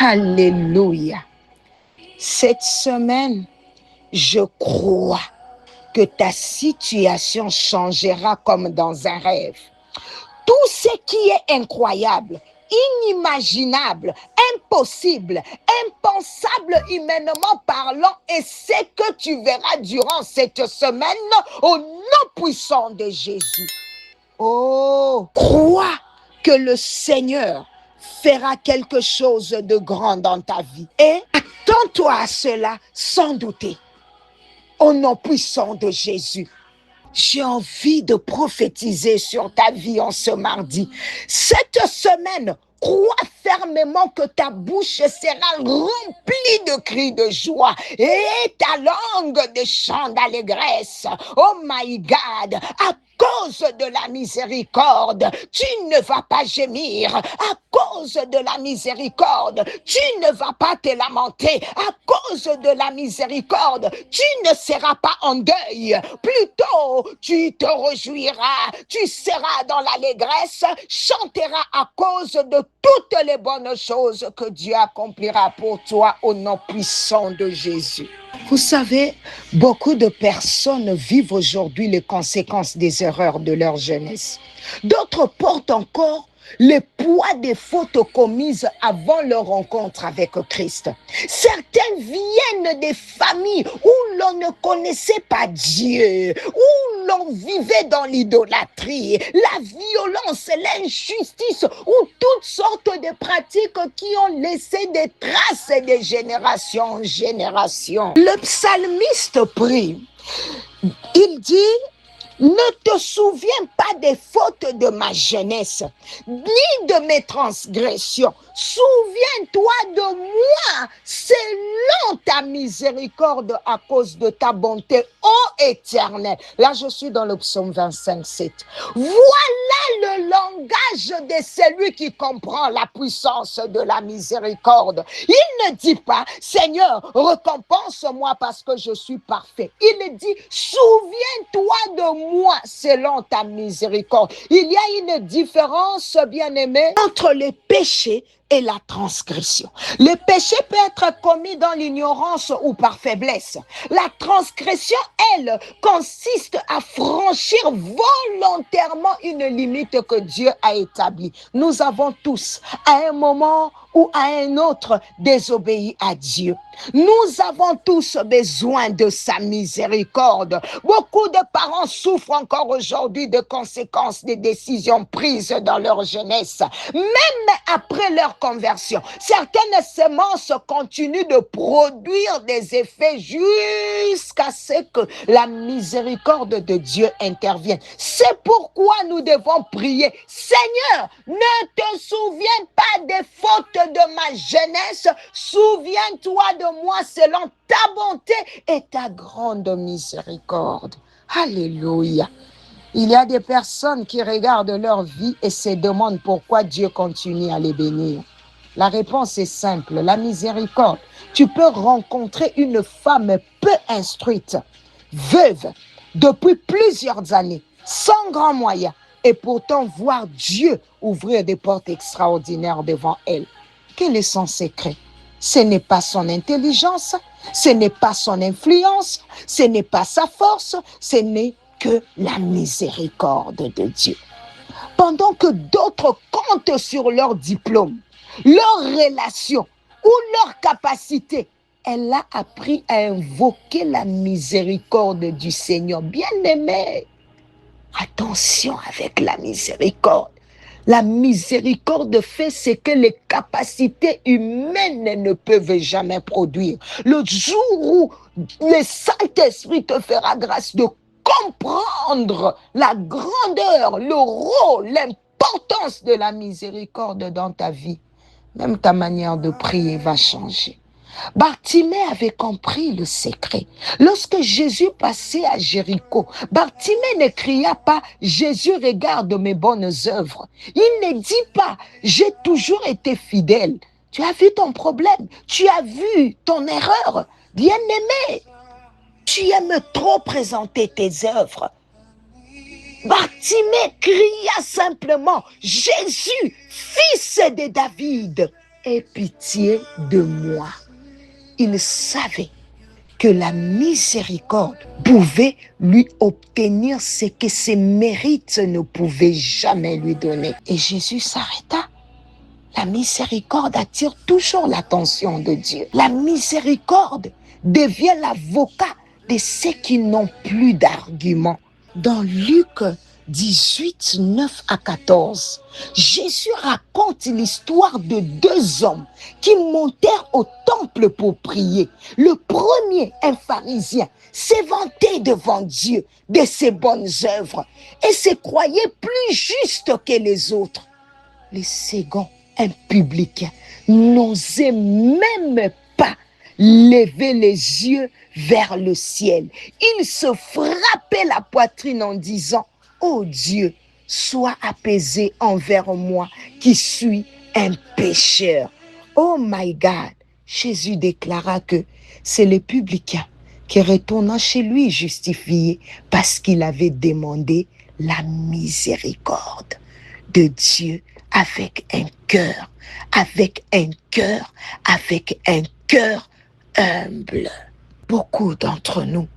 Alléluia. Cette semaine, je crois que ta situation changera comme dans un rêve. Tout ce qui est incroyable, inimaginable, impossible, impensable humainement parlant, et ce que tu verras durant cette semaine au nom puissant de Jésus. Oh, crois que le Seigneur fera quelque chose de grand dans ta vie. Et attends-toi à cela sans douter. Au nom puissant de Jésus. J'ai envie de prophétiser sur ta vie en ce mardi. Cette semaine, crois fermement que ta bouche sera remplie de cris de joie et ta langue de chants d'allégresse. Oh my God, à cause de la miséricorde, tu ne vas pas gémir. À cause de la miséricorde, tu ne vas pas te lamenter. À cause de la miséricorde, tu ne seras pas en deuil. Plutôt, tu te réjouiras, tu seras dans l'allégresse, chanteras à cause de toutes les bonnes choses que Dieu accomplira pour toi au nom puissant de Jésus. Vous savez, beaucoup de personnes vivent aujourd'hui les conséquences des erreurs de leur jeunesse. D'autres portent encore le poids des fautes commises avant leur rencontre avec Christ. Certains viennent des familles où l'on ne connaissait pas Dieu, où l'on vivait dans l'idolâtrie, la violence, l'injustice, ou toutes sortes de pratiques qui ont laissé des traces de génération en génération. Le psalmiste prie, il dit: ne te souviens pas des fautes de ma jeunesse, ni de mes transgressions. Souviens-toi de moi, selon ta miséricorde, à cause de ta bonté, ô Éternel. Là, je suis dans le psaume 25, 7. Voilà le langage de celui qui comprend la puissance de la miséricorde. Il ne dit pas, Seigneur, récompense-moi parce que je suis parfait. Il dit, souviens-toi de moi selon ta miséricorde. Il y a une différence, bien-aimé, entre les péchés et la transgression. Le péché peut être commis dans l'ignorance ou par faiblesse. La transgression, elle, consiste à franchir volontairement une limite que Dieu a établie. Nous avons tous, à un moment ou à un autre, désobéi à Dieu. Nous avons tous besoin de sa miséricorde. Beaucoup de parents souffrent encore aujourd'hui de conséquences des décisions prises dans leur jeunesse. Même après leur conversion, certaines semences continuent de produire des effets jusqu'à ce que la miséricorde de Dieu intervienne. C'est pourquoi nous devons prier. Seigneur, ne te souviens pas des fautes de ma jeunesse. Souviens-toi de moi selon ta bonté et ta grande miséricorde. Alléluia. Il y a des personnes qui regardent leur vie et se demandent pourquoi Dieu continue à les bénir. La réponse est simple, la miséricorde. Tu peux rencontrer une femme peu instruite, veuve, depuis plusieurs années, sans grand moyen, et pourtant voir Dieu ouvrir des portes extraordinaires devant elle. Quel est son secret? Ce n'est pas son intelligence, ce n'est pas son influence, ce n'est pas sa force, ce n'est que la miséricorde de Dieu. Pendant que d'autres comptent sur leur diplôme, leur relation ou leur capacité, elle a appris à invoquer la miséricorde du Seigneur. Bien-aimé, attention avec la miséricorde. La miséricorde fait ce que les capacités humaines ne peuvent jamais produire. Le jour où le Saint-Esprit te fera grâce de comprendre la grandeur, le rôle, l'importance de la miséricorde dans ta vie, même ta manière de prier va changer. Bartimée avait compris le secret. Lorsque Jésus passait à Jéricho, Bartimée ne cria pas « Jésus, regarde mes bonnes œuvres ». Il ne dit pas « J'ai toujours été fidèle ». Tu as vu ton problème, tu as vu ton erreur. Bien-aimé, tu aimes trop présenter tes œuvres. Bartimée cria simplement « Jésus, fils de David ». aie pitié de moi. Il savait que la miséricorde pouvait lui obtenir ce que ses mérites ne pouvaient jamais lui donner. Et Jésus s'arrêta. La miséricorde attire toujours l'attention de Dieu. La miséricorde devient l'avocat de ceux qui n'ont plus d'arguments. Dans Luc 18, 9 à 14, Jésus raconte l'histoire de deux hommes qui montèrent au temple pour prier. Le premier, un pharisien, s'est vanté devant Dieu de ses bonnes œuvres et se croyait plus juste que les autres. Le second, un publicain, n'osait même pas lever les yeux vers le ciel. Il se frappait la poitrine en disant, « Oh Dieu, sois apaisé envers moi qui suis un pécheur. » Oh my God, Jésus déclara que c'est le publicain qui retourna chez lui justifié parce qu'il avait demandé la miséricorde de Dieu avec un cœur humble. Beaucoup d'entre nous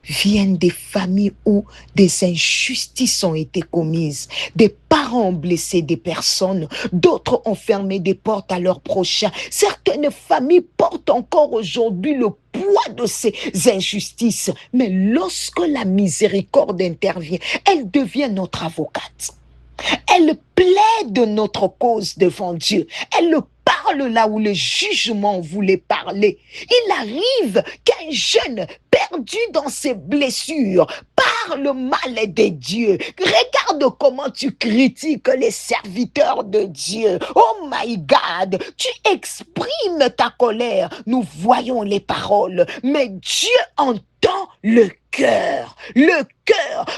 viennent des familles où des injustices ont été commises. Des parents ont blessé des personnes, d'autres ont fermé des portes à leurs prochains. Certaines familles portent encore aujourd'hui le poids de ces injustices. Mais lorsque la miséricorde intervient, elle devient notre avocate. Elle plaide notre cause devant Dieu. Elle parle là où le jugement voulait parler. Il arrive qu'un jeune perdu dans ses blessures parle mal de Dieu. Regarde comment tu critiques les serviteurs de Dieu. Oh my God, tu exprimes ta colère. Nous voyons les paroles, mais Dieu entend le cœur.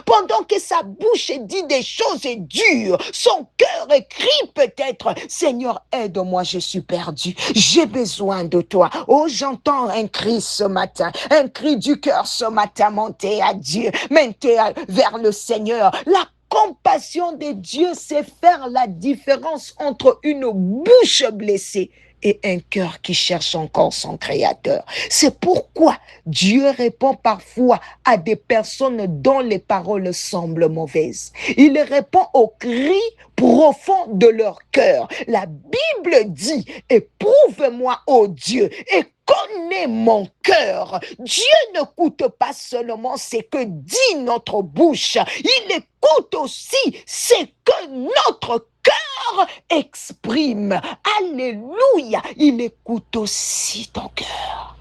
Pendant que sa bouche dit des choses dures, son cœur crie peut-être, Seigneur, aide-moi, je suis perdu, j'ai besoin de toi. Oh, j'entends un cri ce matin, un cri du cœur ce matin, monter à Dieu, monter vers le Seigneur. La compassion de Dieu, c'est faire la différence entre une bouche blessée et un cœur qui cherche encore son Créateur. C'est pourquoi Dieu répond parfois à des personnes dont les paroles semblent mauvaises. Il répond aux cris profonds de leur cœur. La Bible dit, éprouve-moi, ô Dieu, et connais mon cœur. Dieu n'écoute pas seulement ce que dit notre bouche, il écoute aussi ce que notre cœur exprime. Alléluia, il écoute aussi ton cœur.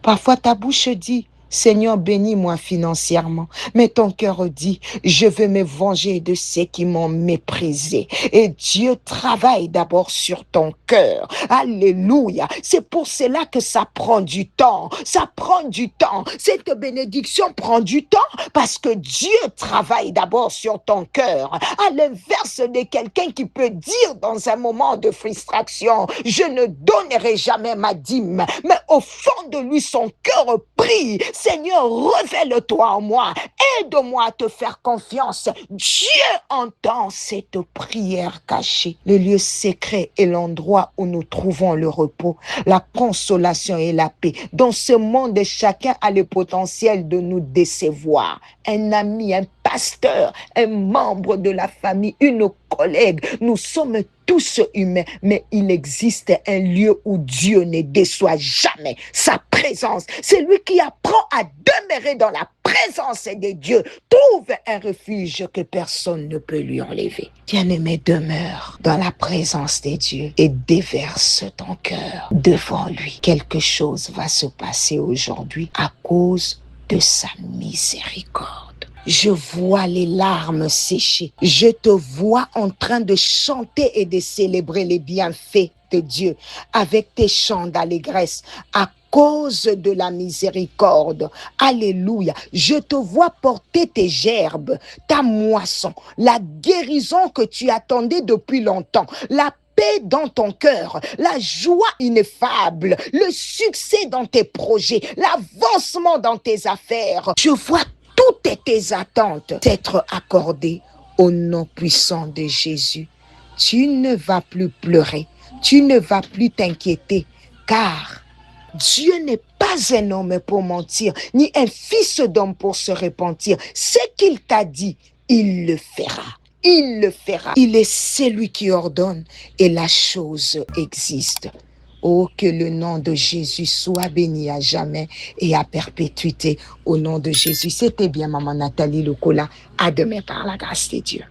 Parfois ta bouche dit, Seigneur, bénis-moi financièrement. Mais ton cœur dit, je veux me venger de ceux qui m'ont méprisé. Et Dieu travaille d'abord sur ton cœur. Alléluia. C'est pour cela que ça prend du temps. Ça prend du temps. Cette bénédiction prend du temps parce que Dieu travaille d'abord sur ton cœur. À l'inverse de quelqu'un qui peut dire dans un moment de frustration, je ne donnerai jamais ma dîme. Mais au fond de lui, son cœur prie. Seigneur, révèle-toi en moi. Aide-moi à te faire confiance. Dieu entend cette prière cachée. Le lieu secret est l'endroit où nous trouvons le repos, la consolation et la paix. Dans ce monde, chacun a le potentiel de nous décevoir. Un ami, un pasteur, un membre de la famille, une collègue. Nous sommes tous humains, mais il existe un lieu où Dieu ne déçoit jamais. Sa présence, c'est lui qui apprend à demeurer dans la présence de Dieu. Trouve un refuge que personne ne peut lui enlever. Bien-aimé, demeure dans la présence de Dieu et déverse ton cœur devant lui. Quelque chose va se passer aujourd'hui à cause de sa miséricorde. Je vois les larmes sécher. Je te vois en train de chanter et de célébrer les bienfaits de Dieu avec tes chants d'allégresse à cause de la miséricorde. Alléluia. Je te vois porter tes gerbes, ta moisson, la guérison que tu attendais depuis longtemps, la paix dans ton cœur, la joie ineffable, le succès dans tes projets, l'avancement dans tes affaires. Je vois toutes tes attentes t'être accordées au nom puissant de Jésus. Tu ne vas plus pleurer. Tu ne vas plus t'inquiéter, car Dieu n'est pas un homme pour mentir, ni un fils d'homme pour se repentir. Ce qu'il t'a dit, il le fera. Il le fera. Il est celui qui ordonne et la chose existe. Oh, que le nom de Jésus soit béni à jamais et à perpétuité. Au nom de Jésus. C'était bien, Maman Nathalie Lokola. À demain par la grâce de Dieu.